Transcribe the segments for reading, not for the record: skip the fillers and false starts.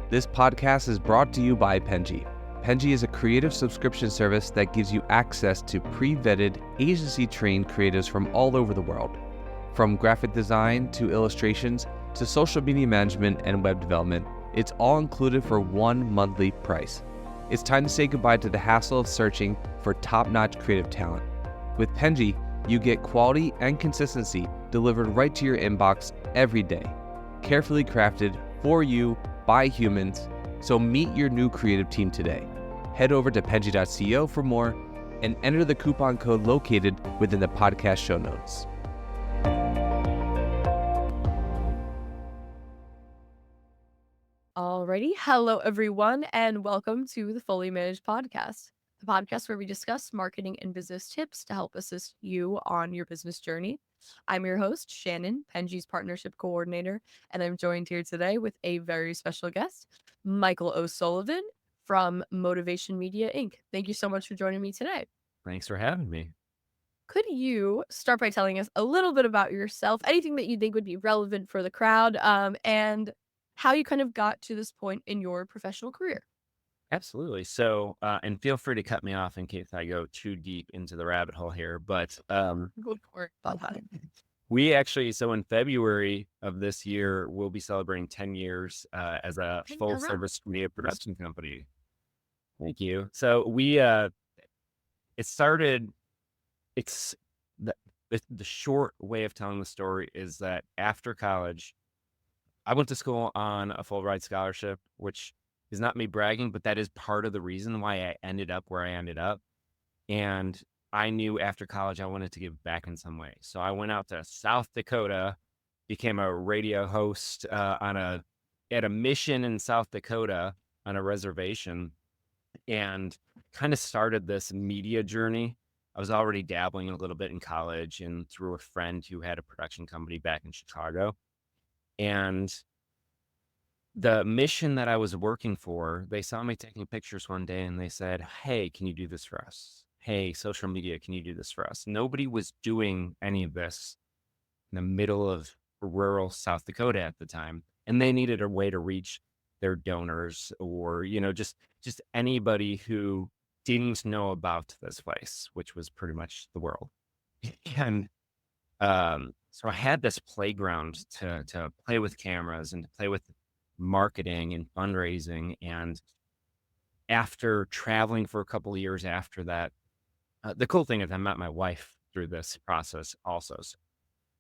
This podcast is brought to you by Penji. Penji is a creative subscription service that gives you access to pre-vetted, agency-trained creatives from all over the world. From graphic design to illustrations to social media management and web development, it's all included for one monthly price. It's time to say goodbye to the hassle of searching for top-notch creative talent. With Penji, you get quality and consistency delivered right to your inbox every day, carefully crafted for you by humans. So meet your new creative team today. Head over to penji.co for more and enter the coupon code located within the podcast show notes. Alrighty, hello everyone, and welcome to the Fully Managed Podcast, the podcast where we discuss marketing and business tips to help assist you on your business journey. I'm your host, Shannon, Penji's partnership coordinator, and I'm joined here today with a very special guest, Michael O'Sullivan from Motivation Media Inc. Thank you so much for joining me today. Thanks for having me. Could you start by telling us a little bit about yourself, anything that you think would be relevant for the crowd, and how you kind of got to this point in your professional career? Absolutely. So, and feel free to cut me off in case I go too deep into the rabbit hole here. But Go for it. About that. we actually, so in February of this year, we'll be celebrating 10 years as a full service media production company. Thank you. So it started, the short way of telling the story is that after college, I went to school on a full ride scholarship, which is not me bragging, but that is part of the reason why I ended up where I ended up. And I knew after college I wanted to give back in some way. So I went out to South Dakota, became a radio host at a mission in South Dakota on a reservation, and kind of started this media journey. I was already dabbling a little bit in college and through a friend who had a production company back in Chicago. And the mission that I was working for, they saw me taking pictures one day and they said, "Hey, can you do this for us? Hey, social media, can you do this for us?" Nobody was doing any of this in the middle of rural South Dakota at the time. And they needed a way to reach their donors or, just anybody who didn't know about this place, which was pretty much the world. And so I had this playground to play with cameras and to play with marketing and fundraising. And after traveling for a couple of years after that, the cool thing is I met my wife through this process also. So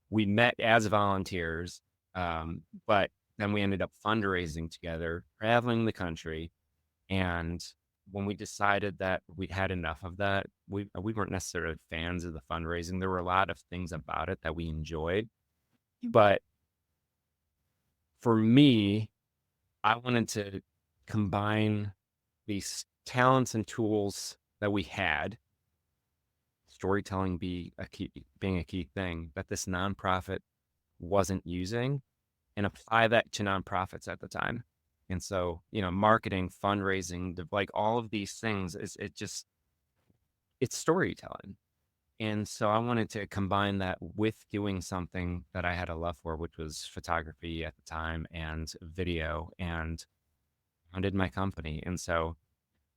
we met as volunteers, but then we ended up fundraising together, traveling the country. And when we decided that we had enough of that, we weren't necessarily fans of the fundraising. There were a lot of things about it that we enjoyed. But for me, I wanted to combine these talents and tools that we had, storytelling being a key thing that this nonprofit wasn't using, and apply that to nonprofits at the time. And so, marketing, fundraising, like all of these things, it's storytelling. And so I wanted to combine that with doing something that I had a love for, which was photography at the time and video, and founded my company. And so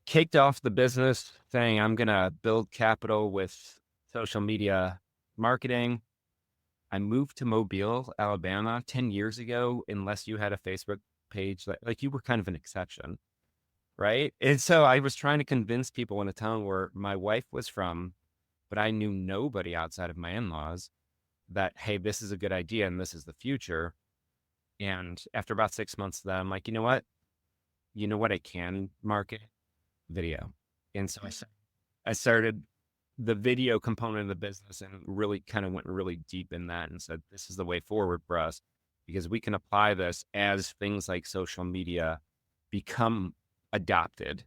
kicked off the business saying, I'm going to build capital with social media marketing. I moved to Mobile, Alabama 10 years ago, unless you had a Facebook page, like you were kind of an exception, right? And so I was trying to convince people in a town where my wife was from, but I knew nobody outside of my in-laws, that, hey, this is a good idea and this is the future. And after about 6 months of that, I'm like, you know what I can market? Video. And so I started the video component of the business and really kind of went really deep in that and said, this is the way forward for us, because we can apply this as things like social media become adopted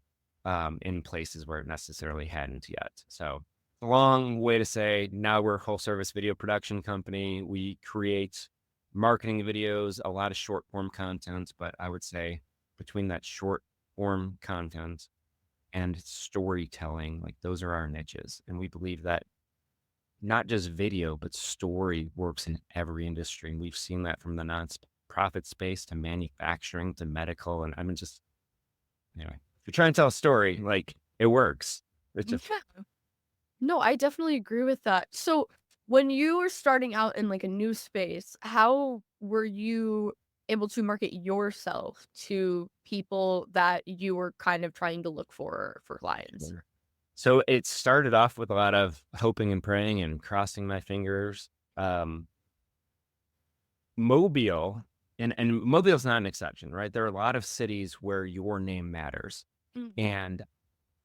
in places where it necessarily hadn't yet. So a long way to say, now we're a whole service video production company. We create marketing videos, a lot of short form content, but I would say between that short form content and storytelling, like those are our niches. And we believe that not just video, but story works in every industry. And we've seen that from the nonprofit space to manufacturing to medical. And I'm just, anyway, if you're trying to tell a story, like it works. It's just, Yeah. No, I definitely agree with that. So, when you were starting out in like a new space, how were you able to market yourself to people that you were kind of trying to look for clients? Sure. So it started off with a lot of hoping and praying and crossing my fingers. Um, Mobile, and Mobile's not an exception, right? There are a lot of cities where your name matters. Mhm. And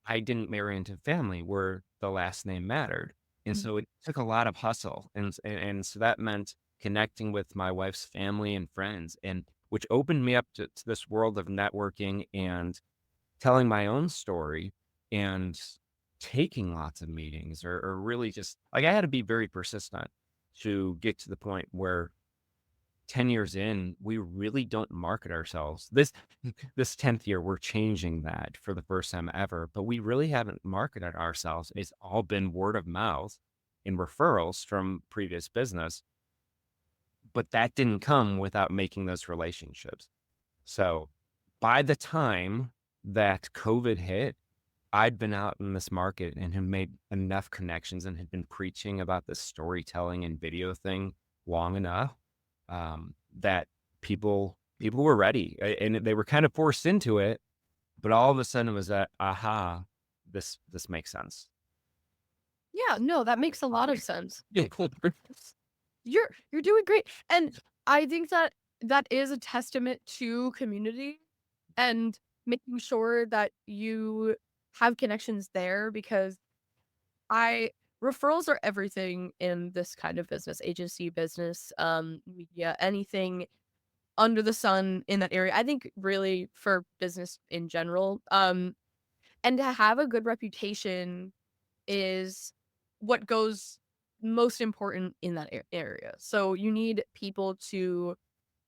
I didn't marry into a family where the last name mattered. And Mhm. so it took a lot of hustle. And so that meant connecting with my wife's family and friends, and which opened me up to this world of networking and telling my own story and taking lots of meetings, or really just like I had to be very persistent to get to the point where 10 years in, we really don't market ourselves. This 10th year, we're changing that for the first time ever, but we really haven't marketed ourselves. It's all been word of mouth and referrals from previous business, but that didn't come without making those relationships. So by the time that COVID hit, I'd been out in this market and had made enough connections and had been preaching about this storytelling and video thing long enough, that people were ready, and they were kind of forced into it. But all of a sudden, it was that aha, this makes sense. Yeah, no, that makes a lot of sense. Yeah, cool. You're doing great. And I think that that is a testament to community and making sure that you have connections there because I referrals are everything in this kind of business, agency business, media, anything under the sun in that area. I think really for business in general. And to have a good reputation is what goes most important in that area. So you need people to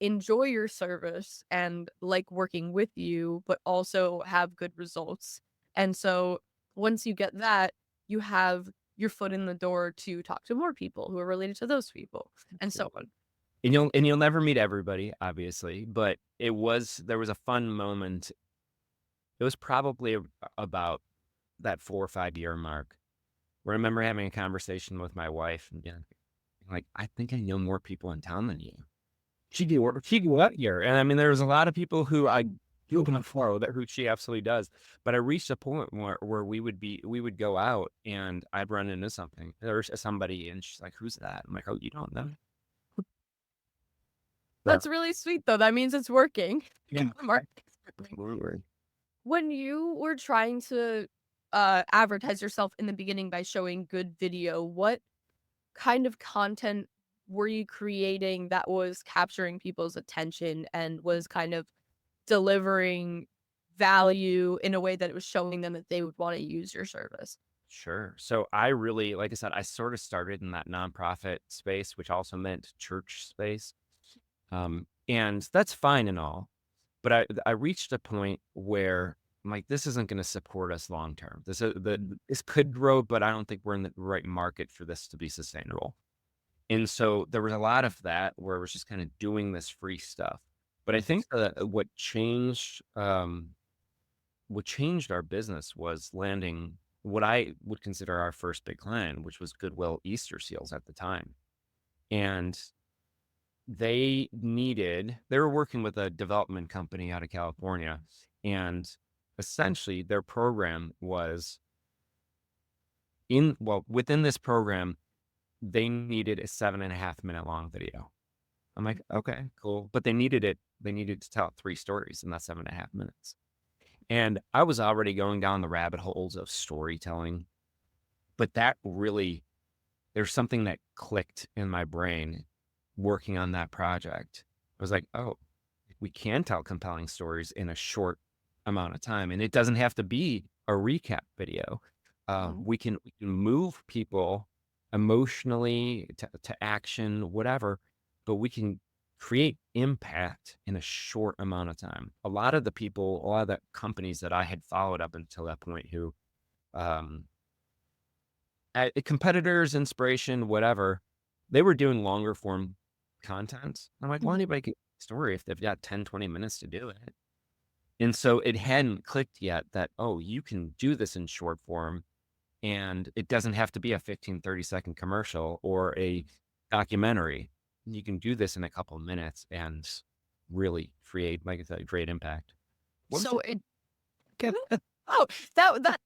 enjoy your service and like working with you, but also have good results. And so once you get that, you have your foot in the door to talk to more people who are related to those people and so on. And you'll never meet everybody, obviously, but there was a fun moment. It was probably about that 4 or 5 year mark where I remember having a conversation with my wife and like, I think I know more people in town than you. She grew up here, and I mean, there was a lot of people who I grew up in Florida who she absolutely does. But I reached a point where we would go out, and I'd run into somebody, and she's like, "Who's that?" I'm like, "Oh, you don't know?" So, That's really sweet though. That means it's working. yeah, The marketing's working. absolutely. When you were trying to advertise yourself in the beginning by showing good video, what kind of content were you creating that was capturing people's attention and was kind of delivering value in a way that it was showing them that they would want to use your service? Sure. So I really, like I said, I sort of started in that nonprofit space, which also meant church space. And that's fine and all. But I reached a point where I'm like, this isn't going to support us long term. This could grow, but I don't think we're in the right market for this to be sustainable. And so there was a lot of that where I was just kind of doing this free stuff. But I think that what changed our business was landing what I would consider our first big client, which was Goodwill Easter Seals at the time. And they were working with a development company out of California. And essentially their program was within this program, they needed a 7.5 minute long video. I'm like, okay, cool. But they needed to tell 3 stories in that 7.5 minutes. And I was already going down the rabbit holes of storytelling, but there's something that clicked in my brain working on that project. I was like, oh, we can tell compelling stories in a short amount of time. And it doesn't have to be a recap video. Mhm. We can move people emotionally to action, whatever, but we can create impact in a short amount of time. A lot of the companies that I had followed up until that point who, um, competitors, inspiration, whatever, they were doing longer form content. I'm like, well, Mhm. anybody can. story if they've got 10, 20 minutes to do it. And so it hadn't clicked yet that, oh, you can do this in short form and it doesn't have to be a 15, 30-second commercial or a documentary. You can do this in a couple of minutes and really create, like I said, great impact. What was So it oh, that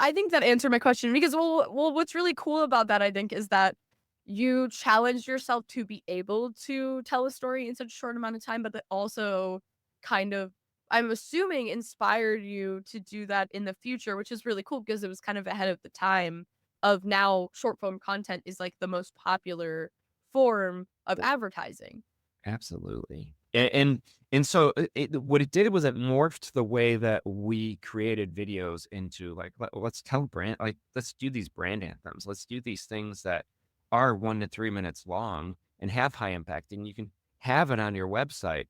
I think that answered my question because what's really cool about that I think is that you challenge yourself to be able to tell a story in such a short amount of time, but that also kind of, I'm assuming, inspired you to do that in the future, which is really cool because it was kind of ahead of the time of now short form content is like the most popular form of advertising. Absolutely. And so what it did was it morphed the way that we created videos into like, let's tell brand, like, let's do these brand anthems. Let's do these things that are 1 to 3 minutes long and have high impact. And you can have it on your website,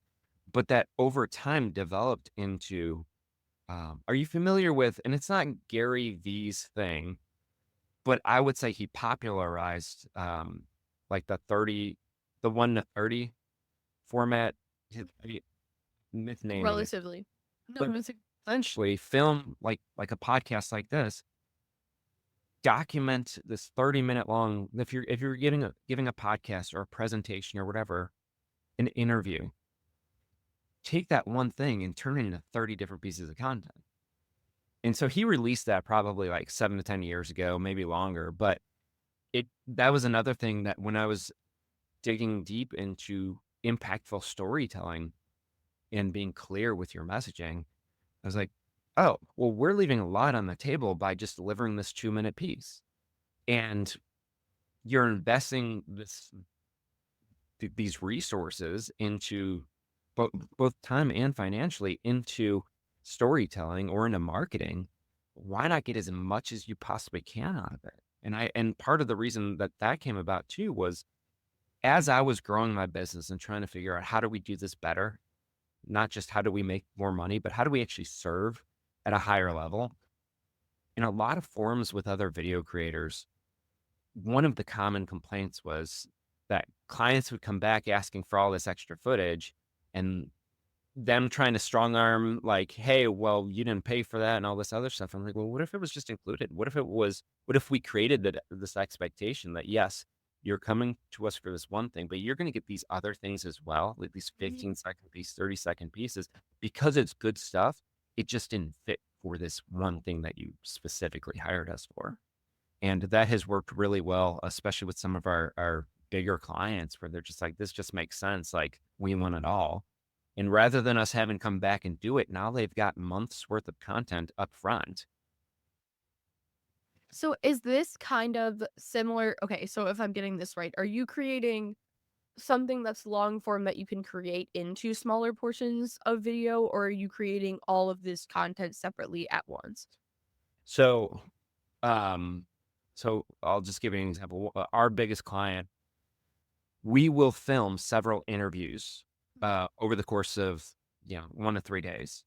but that over time developed into, are you familiar with, and it's not Gary V's thing, but I would say he popularized, like the 1 to 30 format. I misnaming it, Relatively. No, but it's essentially film like a podcast like this, document this 30-minute long, if you're giving a podcast or a presentation or whatever, an interview, take that one thing and turn it into 30 different pieces of content. And so he released that probably like 7 to 10 years ago, maybe longer, but that was another thing that when I was digging deep into impactful storytelling and being clear with your messaging, I was like, oh, well, we're leaving a lot on the table by just delivering this 2-minute piece. And you're investing these resources into both time and financially into storytelling or into marketing. Why not get as much as you possibly can out of it? And part of the reason that came about too was as I was growing my business and trying to figure out how do we do this better, not just how do we make more money, but how do we actually serve at a higher level? In a lot of forums with other video creators, one of the common complaints was that clients would come back asking for all this extra footage and them trying to strong arm like, hey, well, you didn't pay for that and all this other stuff. I'm like, well, what if it was just included? What if we created this expectation that yes, you're coming to us for this one thing, but you're going to get these other things as well, like these 15-second piece, 30-second pieces, because it's good stuff. It just didn't fit for this one thing that you specifically hired us for. And that has worked really well, especially with some of our bigger clients where they're just like, this just makes sense. Like we want it all. And rather than us having come back and do it, now they've got months worth of content up front. So is this kind of similar? Okay, so if I'm getting this right, are you creating something that's long form that you can create into smaller portions of video, or are you creating all of this content separately at once? So, um, so I'll just give you an example. Our biggest client, we will film several interviews over the course of 1 to 3 days.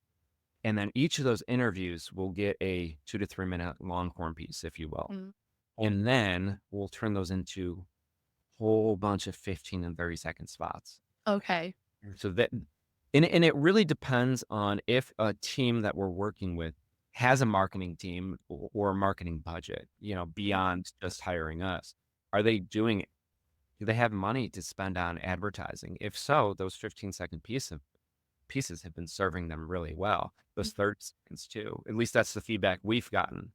And then each of those interviews will get a 2 to 3 minute long form piece, if you will. Mm. And then we'll turn those into a whole bunch of 15 and 30-second spots. Okay. So that, and it really depends on if a team that we're working with has a marketing team or a marketing budget, beyond just hiring us. Are they doing it? Do they have money to spend on advertising? If so, those 15-second pieces have been serving them really well. Those 30 seconds too. At least that's the feedback we've gotten.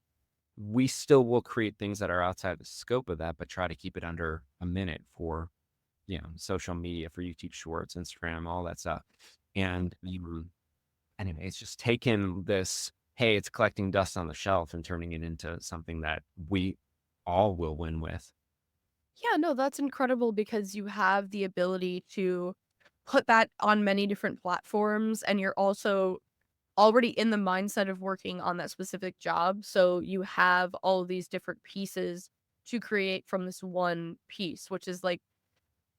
We still will create things that are outside the scope of that, but try to keep it under a minute for, social media, for YouTube Shorts, Instagram, all that stuff. And anyway, it's just taking this, hey, it's collecting dust on the shelf and turning it into something that we all will win with. Yeah, no, that's incredible because you have the ability to put that on many different platforms and you're also already in the mindset of working on that specific job. So you have all of these different pieces to create from this one piece, which is like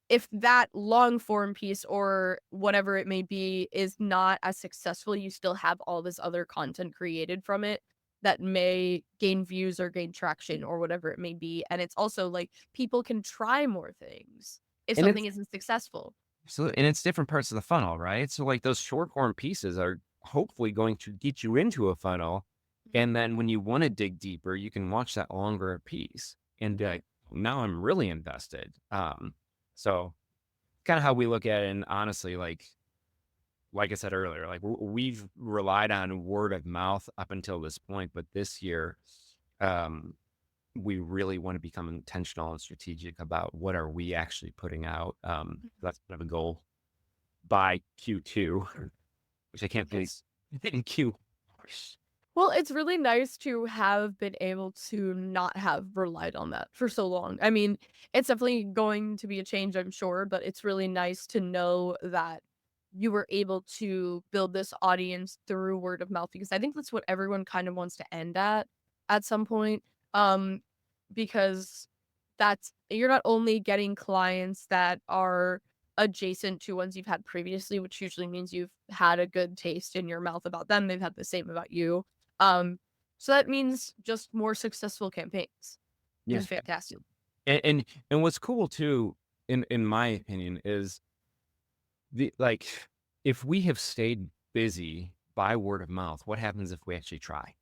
if that long form piece or whatever it may be is not as successful, you still have all this other content created from it that may gain views or gain traction or whatever it may be. And it's also like people can try more things if And it's something isn't successful. So, and it's different parts of the funnel, right? So like those short form pieces are hopefully going to get you into a funnel. And then when you want to dig deeper, you can watch that longer piece and be like, now I'm really invested. So kind of how we look at it. And honestly, like I said earlier, like we've relied on word of mouth up until this point, but this year, um, we really want to become intentional and strategic about what are we actually putting out. That's kind of a goal by Q2, which I can't believe Yes. in Q. Well, it's really nice to have been able to not have relied on that for so long. I mean, it's definitely going to be a change, I'm sure, but it's really nice to know that you were able to build this audience through word of mouth because I think that's what everyone kind of wants to end at some point. Um, because that's you're not only getting clients that are adjacent to ones you've had previously, which usually means you've had a good taste in your mouth about them. They've had the same about you. Um, so that means just more successful campaigns, which Yeah. is fantastic. And what's cool too, in my opinion, is the like if we have stayed busy by word of mouth, what happens if we actually try?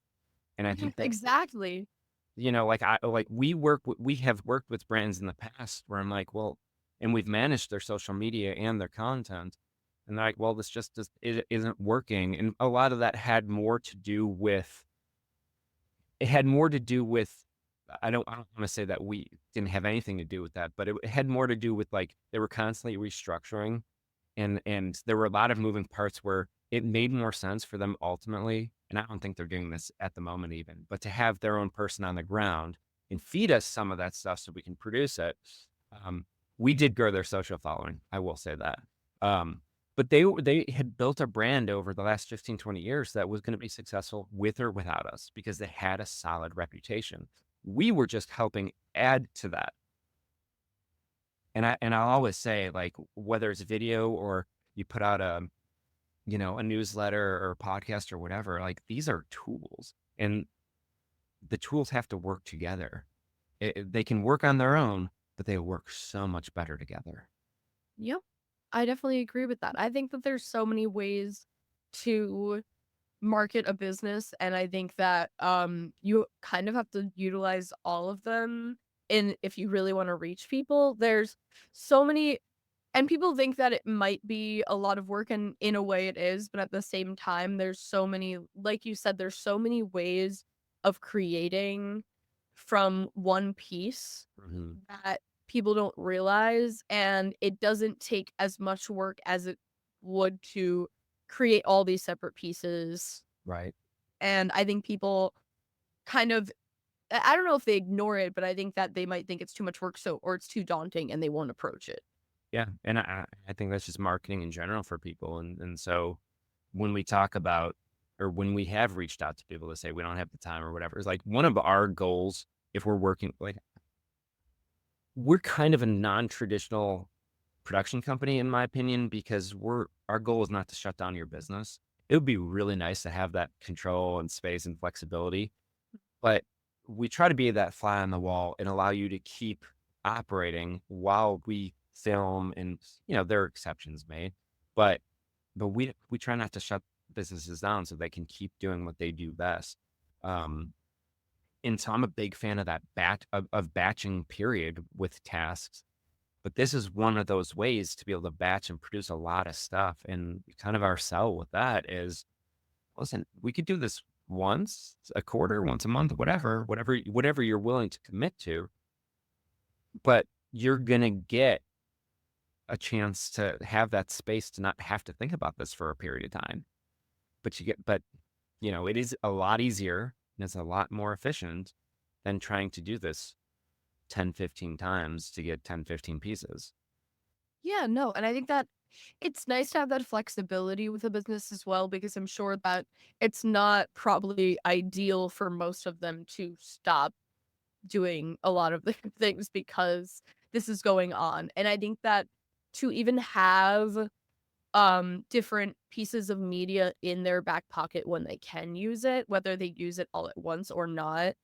And I think that, Exactly. we have worked with brands in the past where I'm like, well, and we've managed their social media and their content. And they're like, well, this just it isn't working. And a lot of that had more to do with it had more to do with I don't want to say that we didn't have anything to do with that, but it had more to do with like they were constantly restructuring and there were a lot of moving parts where it made more sense for them ultimately, and I don't think they're doing this at the moment even, but to have their own person on the ground and feed us some of that stuff so we can produce it. Um, we did grow their social following, I will say that. But they had built a brand over the last 15, 20 years that was going to be successful with or without us because they had a solid reputation. We were just helping add to that. And I'll always say, like, whether it's video or you put out a newsletter or a podcast or whatever, like these are tools and the tools have to work together. They can work on their own, but they work so much better together. Yep. I definitely agree with that. I think that there's so many ways to market a business, and I think that you kind of have to utilize all of them in if you really want to reach people. There's so many and people think that it might be a lot of work, and in a way it is, but at the same time there's so many, like you said, there's so many ways of creating from one piece Mhm. that people don't realize, and it doesn't take as much work as it would to create all these separate pieces. Right. And I think people kind of I don't know if they ignore it, but I think that they might think it's too much work, so or it's too daunting and they won't approach it. Yeah. And I think that's just marketing in general for people. And so when we talk about, or when we have reached out to people to say we don't have the time or whatever, it's like one of our goals, if we're working, like we're kind of a non-traditional production company, in my opinion, because our goal is not to shut down your business. It would be really nice to have that control and space and flexibility, but we try to be that fly on the wall and allow you to keep operating while we film and there are exceptions made, but we try not to shut businesses down so they can keep doing what they do best. Um, and so I'm a big fan of that of batching period with tasks. But this is one of those ways to be able to batch and produce a lot of stuff. And kind of our sell with that is, listen, we could do this once a quarter, once a month, whatever you're willing to commit to, but you're gonna get a chance to have that space to not have to think about this for a period of time. But it is a lot easier and it's a lot more efficient than trying to do this 10, 15 times to get 10, 15 pieces. Yeah, no, and I think that it's nice to have that flexibility with a business as well because I'm sure that it's not probably ideal for most of them to stop doing a lot of the things because this is going on. And I think that to even have different pieces of media in their back pocket when they can use it, whether they use it all at once or not,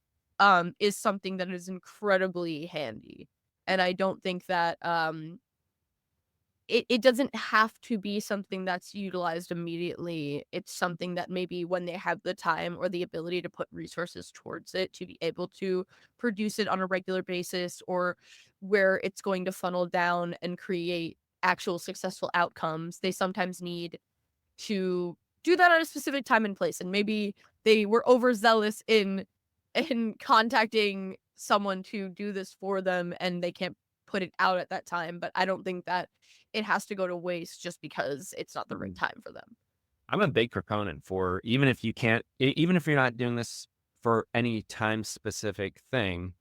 is something that is incredibly handy. And I don't think that it doesn't have to be something that's utilized immediately. It's something that maybe when they have the time or the ability to put resources towards it to be able to produce it on a regular basis, or where it's going to funnel down and create actual successful outcomes, they sometimes need to do that at a specific time and place. And maybe they were overzealous in contacting someone to do this for them, and they can't put it out at that time. But I don't think that it has to go to waste just because it's not the right Mm. time for them. I'm a big proponent for even if you can't, even if you're not doing this for any time specific thing,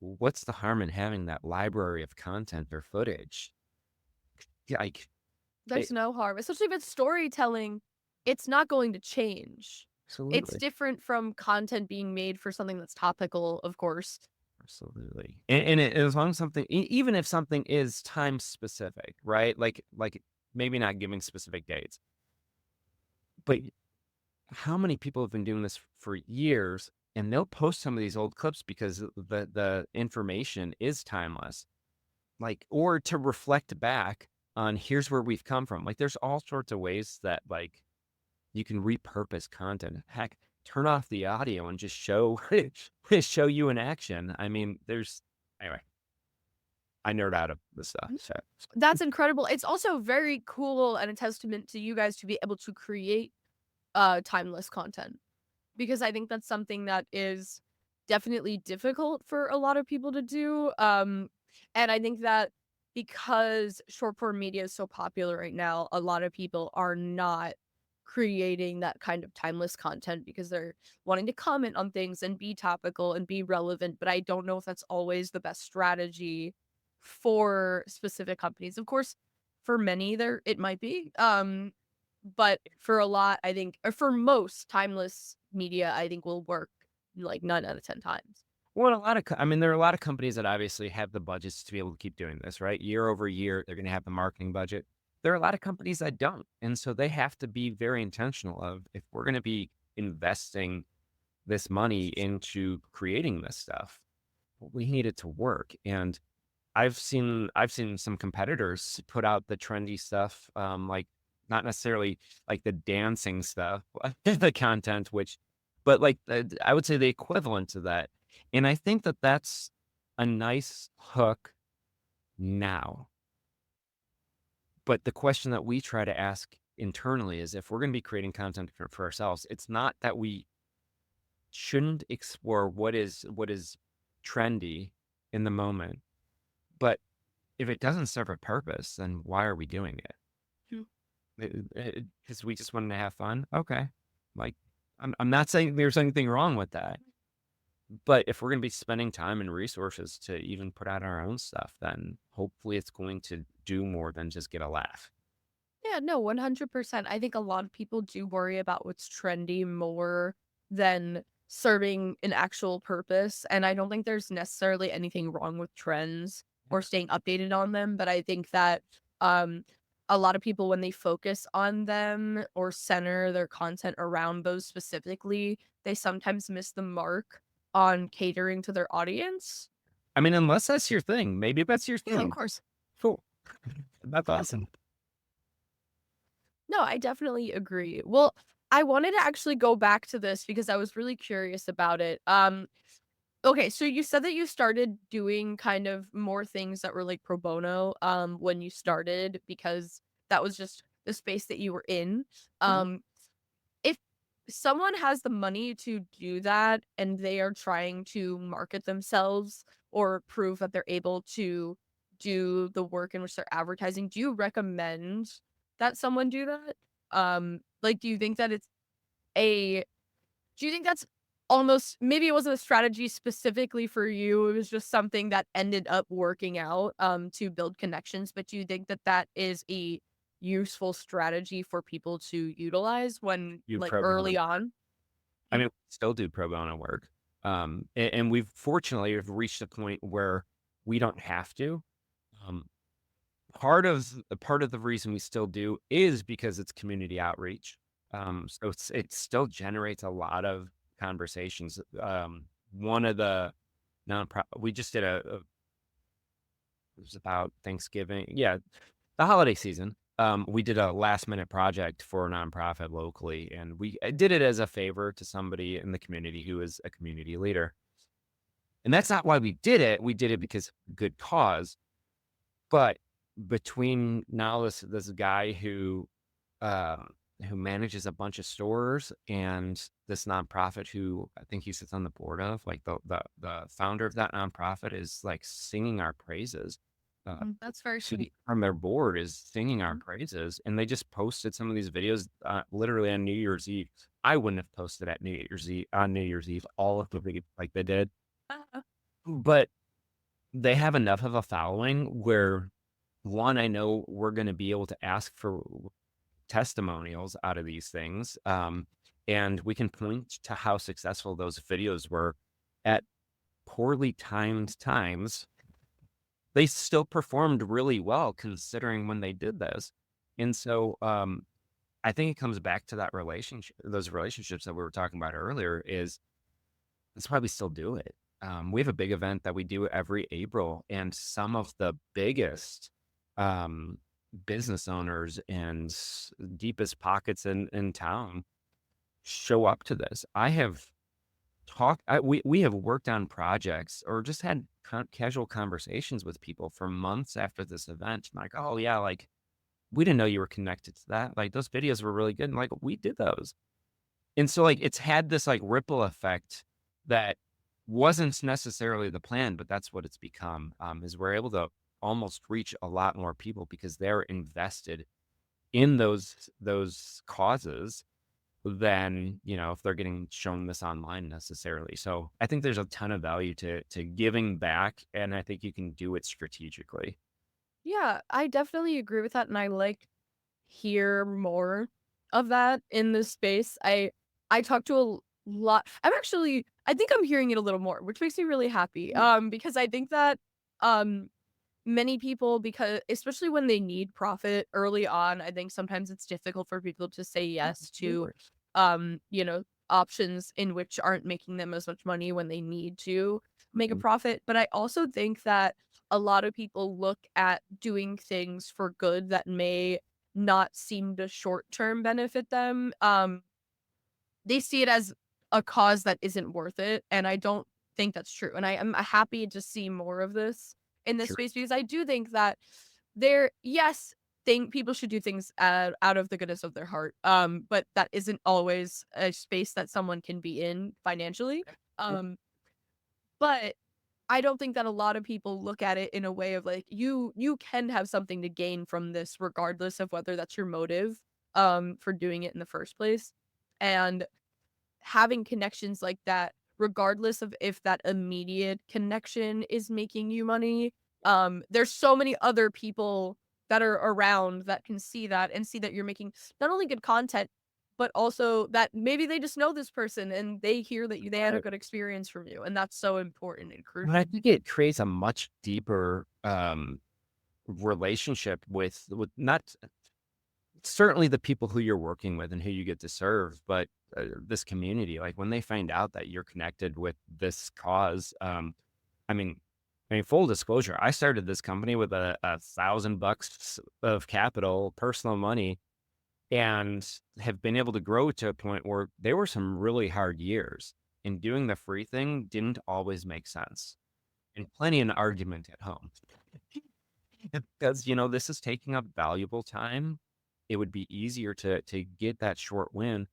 what's the harm in having that library of content or footage? Yeah, like, There's it, no harm, especially if it's storytelling. It's not going to change. It's absolutely. different from content being made for something that's topical, of course. Absolutely. As long as something, even if something is time specific, right? Like maybe not giving specific dates, but how many people have been doing this for years and they'll post some of these old clips because the information is timeless, like, or to reflect back on here's where we've come from. Like there's all sorts of ways that like you can repurpose content. Heck, turn off the audio and just show show you in action. I mean, there's anyway, I nerd out of this stuff. So That's incredible. It's also very cool and a testament to you guys to be able to create timeless content, because I think that's something that is definitely difficult for a lot of people to do. And I think that because short form media is so popular right now, a lot of people are not creating that kind of timeless content because they're wanting to comment on things and be topical and be relevant. But I don't know if that's always the best strategy for specific companies. Of course, for many there it might be. But for a lot, I think, or for most, timeless media, I think will work like 9 out of 10 times. well, a lot of, I mean, there are a lot of companies that obviously have the budgets to be able to keep doing this, right? Year over year, they're going to have the marketing budget. There are a lot of companies that don't. And so they have to be very intentional of if we're going to be investing this money into creating this stuff, we need it to work. And I've seen some competitors put out the trendy stuff, like not necessarily like the dancing stuff, the content, but like I would say the equivalent to that. And I think that that's a nice hook now. But the question that we try to ask internally is if we're going to be creating content for ourselves, it's not that we shouldn't explore what is trendy in the moment, but if it doesn't serve a purpose, then why are we doing it? Hmm. Because we just wanted to have fun. Okay. Like, I'm not saying there's anything wrong with that, but if we're going to be spending time and resources to even put out our own stuff, then hopefully it's going to do more than just get a laugh. Yeah, no, 100%. I think a lot of people do worry about what's trendy more than serving an actual purpose. And I don't think there's necessarily anything wrong with trends or staying updated on them. But I think that um, a lot of people, when they focus on them or center their content around those specifically, they sometimes miss the mark on catering to their audience. I mean, unless that's your thing, maybe that's your Yeah, of thing. course. Cool. That's awesome. No, I definitely agree. Well, I wanted to actually go back to this because I was really curious about it. Okay, so you said that you started doing kind of more things that were like pro bono when you started because that was just the space that you were in. Mhm. Um if someone has the money to do that and they are trying to market themselves or prove that they're able to do the work in which they're advertising, do you recommend that someone do that? Like, do you think that it's a do you think that's almost maybe it wasn't a strategy specifically for you, it was just something that ended up working out, to build connections, but do you think that that is a useful strategy for people to utilize when, You like, pro bono. early on? I mean, we still do pro bono work. And we've fortunately have reached a point where we don't have to. Um, part of the reason we still do is because it's community outreach. So it still generates a lot of conversations. One of the nonprofit we just did it was about Thanksgiving. Yeah, the holiday season, we did a last minute project for a nonprofit locally, and we did it as a favor to somebody in the community who is a community leader. And that's not why we did it. We did it because of good cause. But between now this guy uh, who manages a bunch of stores and this nonprofit who I think he sits on the board of, like the founder of that nonprofit is like singing our praises. That's very She sweet. from their board is singing our Mhm. praises, and they just posted some of these videos literally on New Year's Eve. I wouldn't have posted at New Year's Eve on New Year's Eve all of the videos like they did, but they have enough of a following where one, I know we're going to be able to ask for testimonials out of these things, and we can point to how successful those videos were at poorly timed times. They still performed really well considering when they did this. And so, I think it comes back to that relationship, those relationships that we were talking about earlier is that's why we still do it. We have a big event that we do every April, and some of the biggest um, business owners and deepest pockets in town show up to this. I have we have worked on projects or just had casual conversations with people for months after this event. Like, oh yeah, like we didn't know you were connected to that. Like those videos were really good, and like we did those. And so like it's had this like ripple effect that wasn't necessarily the plan, but that's what it's become. Is we're able to almost reach a lot more people because they're invested in those causes than, if they're getting shown this online necessarily. So I think there's a ton of value to giving back, and I think you can do it strategically. Yeah, I definitely agree with that, and I like hear more of that in this space. I talk to a lot. I think I'm hearing it a little more, which makes me really happy. Because I think that um many people, because especially when they need profit early on, I think sometimes it's difficult for people to say yes to Sure. options in which aren't making them as much money when they need to make a Mhm. profit. But I also think that a lot of people look at doing things for good that may not seem to short term benefit them. They see it as a cause that isn't worth it, and I don't think that's true, and I am happy to see more of this in this Sure. space because I do think that yes, think people should do things out of the goodness of their heart, but that isn't always a space that someone can be in financially, um, but I don't think that a lot of people look at it in a way of like you can have something to gain from this regardless of whether that's your motive for doing it in the first place, and having connections like that, regardless of if that immediate connection is making you money, there's so many other people that are around that can see that and see that you're making not only good content, but also that maybe they just know this person and they hear that they had a Right. good experience from you. And that's so important and But I crucial. think it creates a much deeper relationship with not certainly the people who you're working with and who you get to serve, but this community, like when they find out that you're connected with this cause, I mean, full disclosure, I started this company with a $1,000 of capital, personal money, and have been able to grow to a point where there were some really hard years, and doing the free thing didn't always make sense, and plenty an argument at home. Because, this is taking up valuable time. It would be easier to get that short win.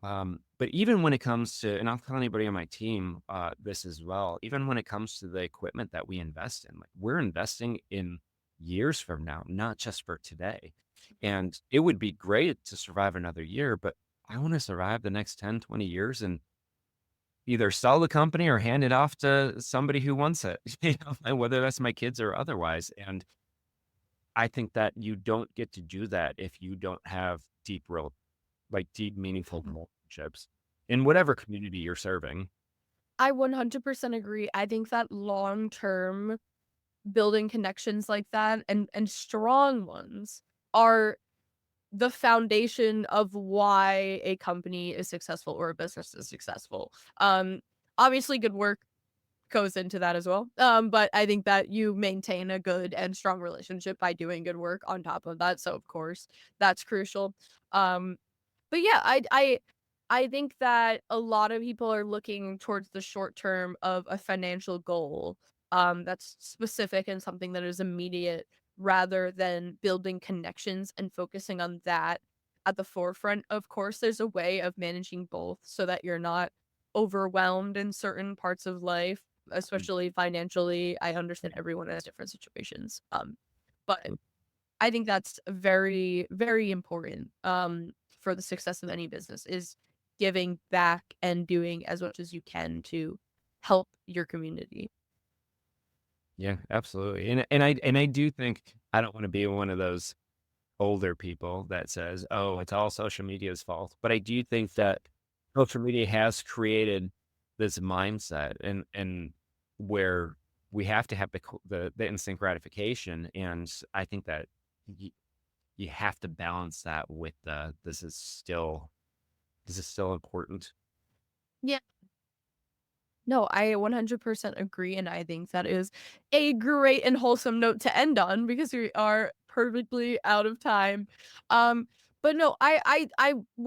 But even when it comes to, and I'll tell anybody on my team this as well, even when it comes to the equipment that we invest in, like we're investing in years from now, not just for today. And it would be great to survive another year, but I want to survive the next 10, 20 years and either sell the company or hand it off to somebody who wants it, and whether that's my kids or otherwise. And I think that you don't get to do that if you don't have deep, meaningful relationships in whatever community you're serving. I 100% agree. I think that long term building connections like that and strong ones are the foundation of why a company is successful or a business is successful. Obviously good work goes into that as well. But I think that you maintain a good and strong relationship by doing good work on top of that. So of course, that's crucial. Um, but yeah, I think that a lot of people are looking towards the short term of a financial goal that's specific and something that is immediate rather than building connections and focusing on that at the forefront. Of course, there's a way of managing both so that you're not overwhelmed in certain parts of life, especially financially. I understand everyone has different situations. But I think that's very, very important for the success of any business is giving back and doing as much as you can to help your community. Yeah, absolutely. And I do think I don't want to be one of those older people that says, "Oh, it's all social media's fault." But I do think that social media has created this mindset and where we have to have the instant gratification, and I think that you, you have to balance that with the this is still important. Yeah. No, I 100% agree, and I think that is a great and wholesome note to end on because we are perfectly out of time. Um, but no, I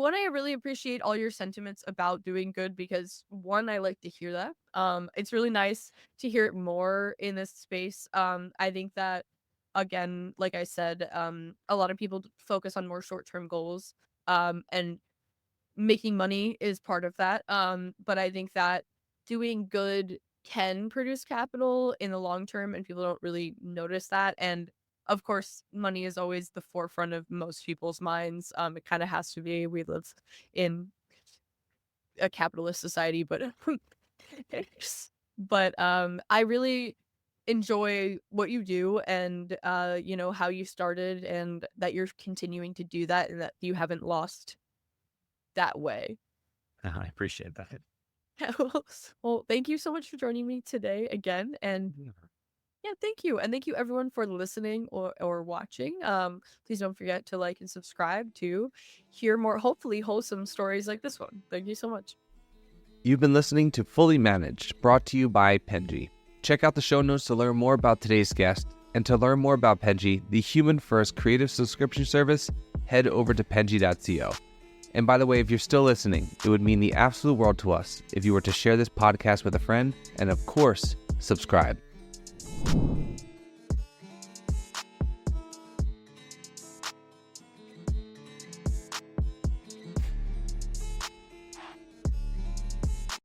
really appreciate all your sentiments about doing good because one, I like to hear that. It's really nice to hear it more in this space. I think that again, like I said, a lot of people focus on more short-term goals. And making money is part of that. But I think that doing good can produce capital in the long term, and people don't really notice that. And of course, money is always the forefront of most people's minds. It kind of has to be. We live in a capitalist society, but I really enjoy what you do and how you started and that you're continuing to do that and that you haven't lost that way. I appreciate that. Well, thank you so much for joining me today again. And Yeah. yeah, thank you. And thank you everyone for listening or watching. Please don't forget to like and subscribe to hear more hopefully wholesome stories like this one. Thank you so much. You've been listening to Fully Managed, brought to you by Penji. Check out the show notes to learn more about today's guest. And to learn more about Penji, the human-first creative subscription service, head over to penji.co. And by the way, if you're still listening, it would mean the absolute world to us if you were to share this podcast with a friend and, of course, subscribe.